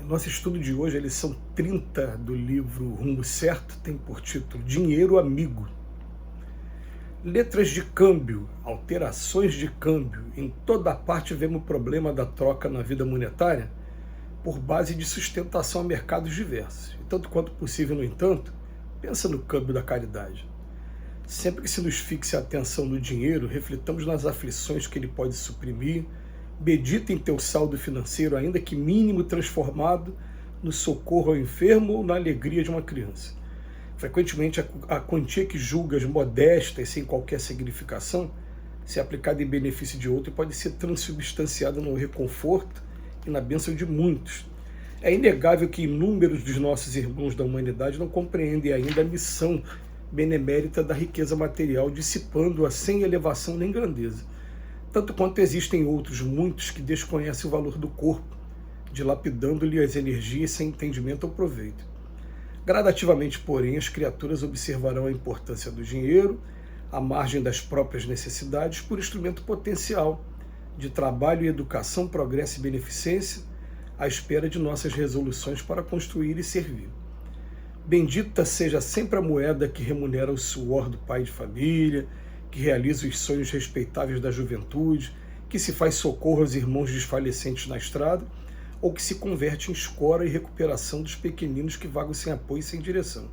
Nosso estudo de hoje, a lição 30 do livro Rumo Certo, tem por título Dinheiro Amigo. Letras de câmbio, alterações de câmbio. Em toda parte vemos o problema da troca na vida monetária por base de sustentação a mercados diversos. E tanto quanto possível, no entanto, pensa no câmbio da caridade. Sempre que se nos fixe a atenção no dinheiro, reflitamos nas aflições que ele pode suprimir, medita em teu saldo financeiro, ainda que mínimo, transformado no socorro ao enfermo ou na alegria de uma criança. Frequentemente, a quantia que julgas modesta e sem qualquer significação, se aplicada em benefício de outro, pode ser transubstanciada no reconforto e na bênção de muitos. É inegável que inúmeros dos nossos irmãos da humanidade não compreendem ainda a missão benemérita da riqueza material, dissipando-a sem elevação nem grandeza. Tanto quanto existem outros, muitos, que desconhecem o valor do corpo, dilapidando-lhe as energias sem entendimento ou proveito. Gradativamente, porém, as criaturas observarão a importância do dinheiro, à margem das próprias necessidades, por instrumento potencial de trabalho e educação, progresso e beneficência, à espera de nossas resoluções para construir e servir. Bendita seja sempre a moeda que remunera o suor do pai de família, que realiza os sonhos respeitáveis da juventude, que se faz socorro aos irmãos desfalecentes na estrada, ou que se converte em escora e recuperação dos pequeninos que vagam sem apoio e sem direção.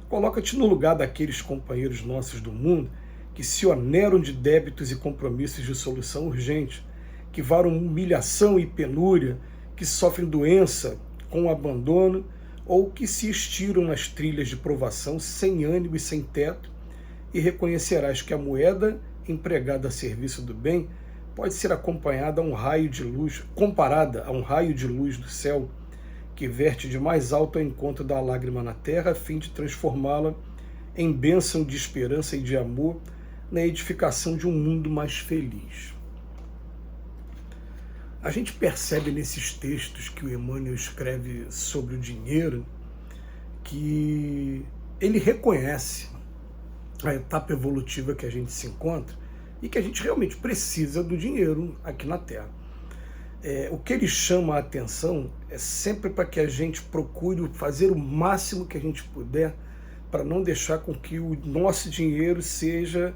Coloca-te no lugar daqueles companheiros nossos do mundo que se oneram de débitos e compromissos de solução urgente, que varam humilhação e penúria, que sofrem doença com abandono, ou que se estiram nas trilhas de provação sem ânimo e sem teto, e reconhecerás que a moeda empregada a serviço do bem pode ser acompanhada a um raio de luz, comparada a um raio de luz do céu, que verte de mais alto ao encontro da lágrima na terra, a fim de transformá-la em bênção de esperança e de amor na edificação de um mundo mais feliz. A gente percebe nesses textos que o Emmanuel escreve sobre o dinheiro que ele reconhece a etapa evolutiva que a gente se encontra e que a gente realmente precisa do dinheiro aqui na Terra. O que ele chama a atenção é sempre para que a gente procure fazer o máximo que a gente puder para não deixar com que o nosso dinheiro seja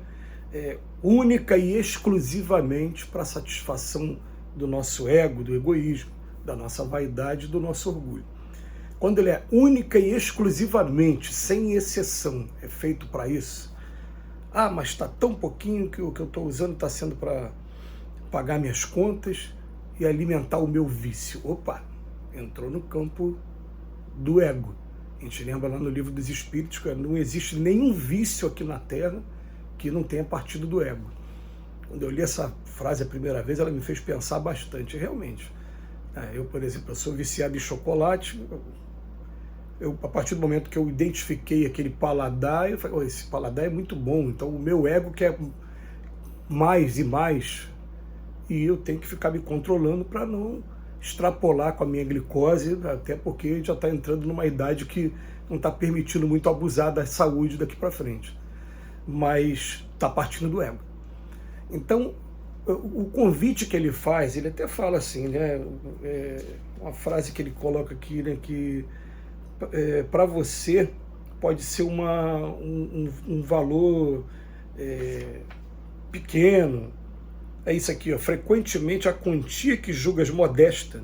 única e exclusivamente para a satisfação do nosso ego, do egoísmo, da nossa vaidade, do nosso orgulho. Quando ele é única e exclusivamente, sem exceção, é feito para isso, mas está tão pouquinho que o que eu estou usando está sendo para pagar minhas contas e alimentar o meu vício. Opa, entrou no campo do ego. A gente lembra lá no Livro dos Espíritos que não existe nenhum vício aqui na Terra que não tenha partido do ego. Quando eu li essa frase a primeira vez, ela me fez pensar bastante, realmente. Eu, por exemplo, eu sou viciado em chocolate. A partir do momento que eu identifiquei aquele paladar, eu falei, esse paladar é muito bom, então o meu ego quer mais e mais, e eu tenho que ficar me controlando para não extrapolar com a minha glicose, até porque já está entrando numa idade que não está permitindo muito abusar da saúde daqui para frente. Mas está partindo do ego. Então, o convite que ele faz, ele até fala assim, né, uma frase que ele coloca aqui, né, que para você pode ser um valor pequeno. É isso aqui, frequentemente a quantia que julgas modesta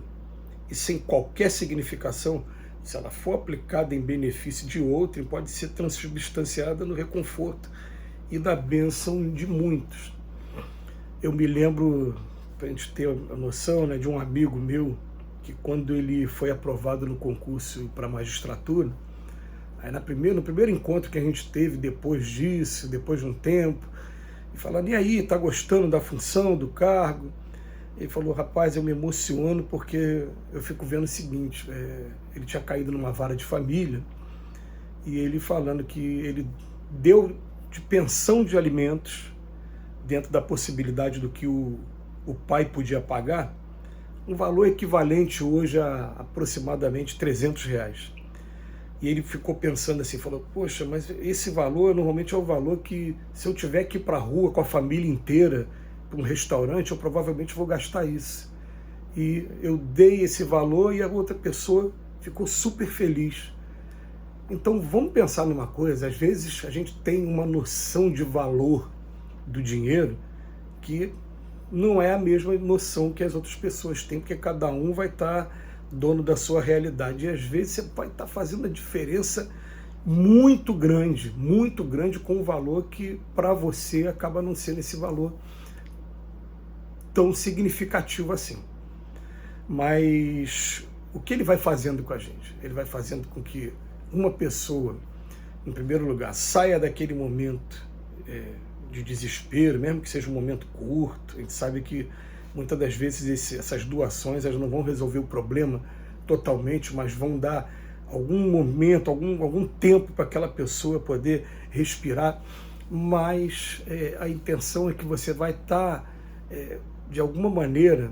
e sem qualquer significação, se ela for aplicada em benefício de outrem, pode ser transubstanciada no reconforto e na bênção de muitos. Eu me lembro, para a gente ter a noção, né, de um amigo meu, que quando ele foi aprovado no concurso para magistratura, aí no primeiro encontro que a gente teve depois disso, depois de um tempo, e falando, e aí, tá gostando da função, do cargo? Ele falou, rapaz, eu me emociono porque eu fico vendo o seguinte, ele tinha caído numa vara de família, e ele falando que ele deu de pensão de alimentos, dentro da possibilidade do que o pai podia pagar, um valor equivalente hoje a aproximadamente R$300. E ele ficou pensando assim, falou, poxa, mas esse valor normalmente é o valor que, se eu tiver que ir para a rua com a família inteira, para um restaurante, eu provavelmente vou gastar isso. e eu dei esse valor e a outra pessoa ficou super feliz. Então vamos pensar numa coisa, às vezes a gente tem uma noção de valor do dinheiro que não é a mesma noção que as outras pessoas têm, porque cada um vai estar dono da sua realidade. E às vezes você vai estar fazendo a diferença muito grande com um valor que para você acaba não sendo esse valor tão significativo assim. Mas o que ele vai fazendo com a gente? Ele vai fazendo com que uma pessoa, em primeiro lugar, saia daquele momento de desespero, mesmo que seja um momento curto. A gente sabe que muitas das vezes essas doações elas não vão resolver o problema totalmente, mas vão dar algum momento, algum tempo para aquela pessoa poder respirar. Mas a intenção é que você vai estar, de alguma maneira,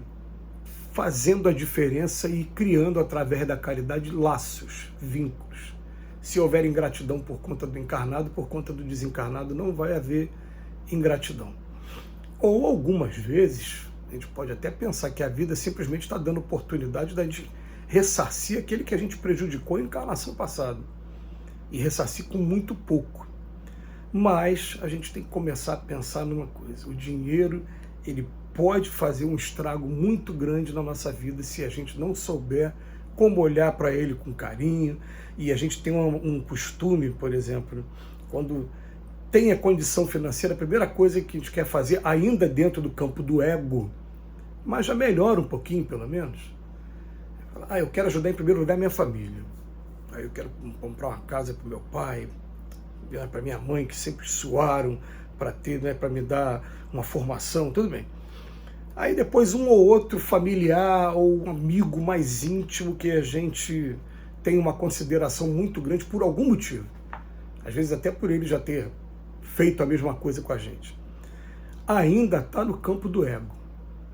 fazendo a diferença e criando, através da caridade, laços, vínculos. Se houver ingratidão por conta do encarnado, por conta do desencarnado, não vai haver ingratidão. Ou algumas vezes, a gente pode até pensar que a vida simplesmente está dando oportunidade da gente ressarcir aquele que a gente prejudicou em encarnação passada. E ressarcir com muito pouco. Mas a gente tem que começar a pensar numa coisa. O dinheiro, ele pode fazer um estrago muito grande na nossa vida se a gente não souber como olhar para ele com carinho. E a gente tem um costume, por exemplo, quando tem a condição financeira, a primeira coisa que a gente quer fazer, ainda dentro do campo do ego, mas já melhora um pouquinho, pelo menos. Eu quero ajudar em primeiro lugar a minha família. Aí eu quero comprar uma casa para o meu pai, para minha mãe, que sempre suaram para ter, né, para me dar uma formação, tudo bem. Aí depois um ou outro familiar ou um amigo mais íntimo que a gente tem uma consideração muito grande por algum motivo. Às vezes até por ele já ter feito a mesma coisa com a gente. Ainda está no campo do ego.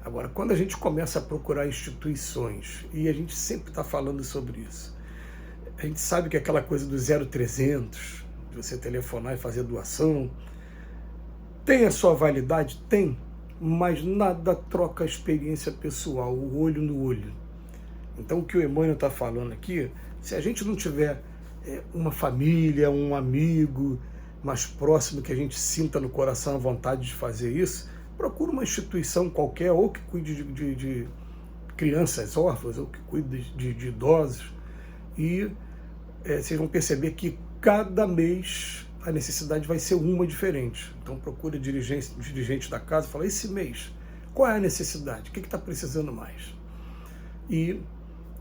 Agora, quando a gente começa a procurar instituições, e a gente sempre está falando sobre isso, a gente sabe que aquela coisa do 0300, de você telefonar e fazer doação, tem a sua validade? Tem, mas nada troca a experiência pessoal, o olho no olho. Então o que o Emmanuel está falando aqui, se a gente não tiver uma família, um amigo mais próximo que a gente sinta no coração a vontade de fazer isso, procura uma instituição qualquer, ou que cuide de crianças órfãs, ou que cuide de idosos, e vocês vão perceber que cada mês a necessidade vai ser uma diferente. Então procura dirigente da casa e fala, esse mês, qual é a necessidade? O que está precisando mais? E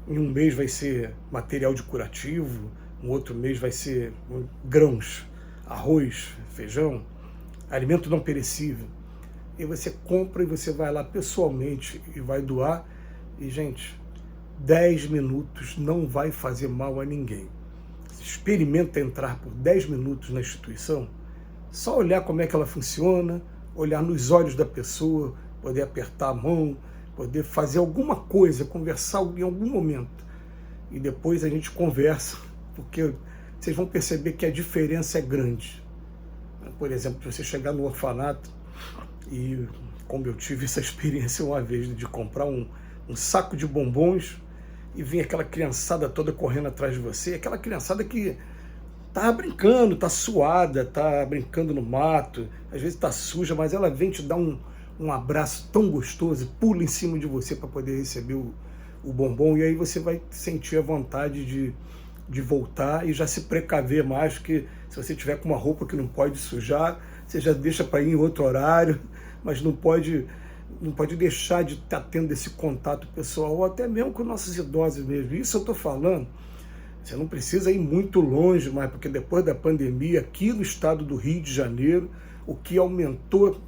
em um mês vai ser material de curativo, um outro mês vai ser grãos, arroz, feijão, alimento não perecível. E você compra e você vai lá pessoalmente e vai doar. E, gente, 10 minutos não vai fazer mal a ninguém. Experimenta entrar por 10 minutos na instituição, só olhar como é que ela funciona, olhar nos olhos da pessoa, poder apertar a mão, poder fazer alguma coisa, conversar em algum momento. E depois a gente conversa, porque vocês vão perceber que a diferença é grande. Por exemplo, você chegar no orfanato, e como eu tive essa experiência uma vez de comprar um saco de bombons e vir aquela criançada toda correndo atrás de você, aquela criançada que tá brincando, tá suada, tá brincando no mato, às vezes tá suja, mas ela vem te dar um abraço tão gostoso, pula em cima de você para poder receber o bombom, e aí você vai sentir a vontade de voltar e já se precaver mais, porque se você tiver com uma roupa que não pode sujar, você já deixa para ir em outro horário, mas não pode deixar de estar tendo esse contato pessoal, ou até mesmo com nossos idosos mesmo. Isso eu estou falando, você não precisa ir muito longe, mas porque depois da pandemia, aqui no estado do Rio de Janeiro, o que aumentou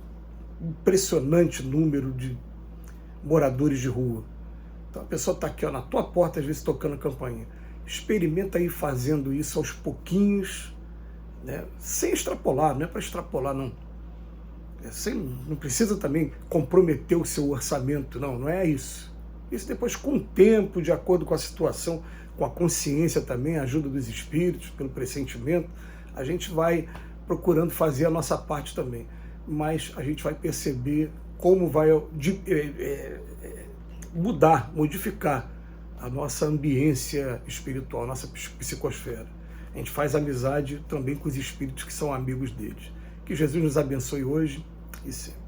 impressionante número de moradores de rua. Então a pessoa está aqui na tua porta, às vezes tocando campainha. Experimenta ir fazendo isso aos pouquinhos, né? Sem extrapolar, não é para extrapolar não. Não precisa também comprometer o seu orçamento, não é isso. Isso depois, com o tempo, de acordo com a situação, com a consciência também, a ajuda dos espíritos, pelo pressentimento, a gente vai procurando fazer a nossa parte também. Mas a gente vai perceber como vai mudar, modificar a nossa ambiência espiritual, a nossa psicosfera. A gente faz amizade também com os espíritos que são amigos deles. Que Jesus nos abençoe hoje e sempre.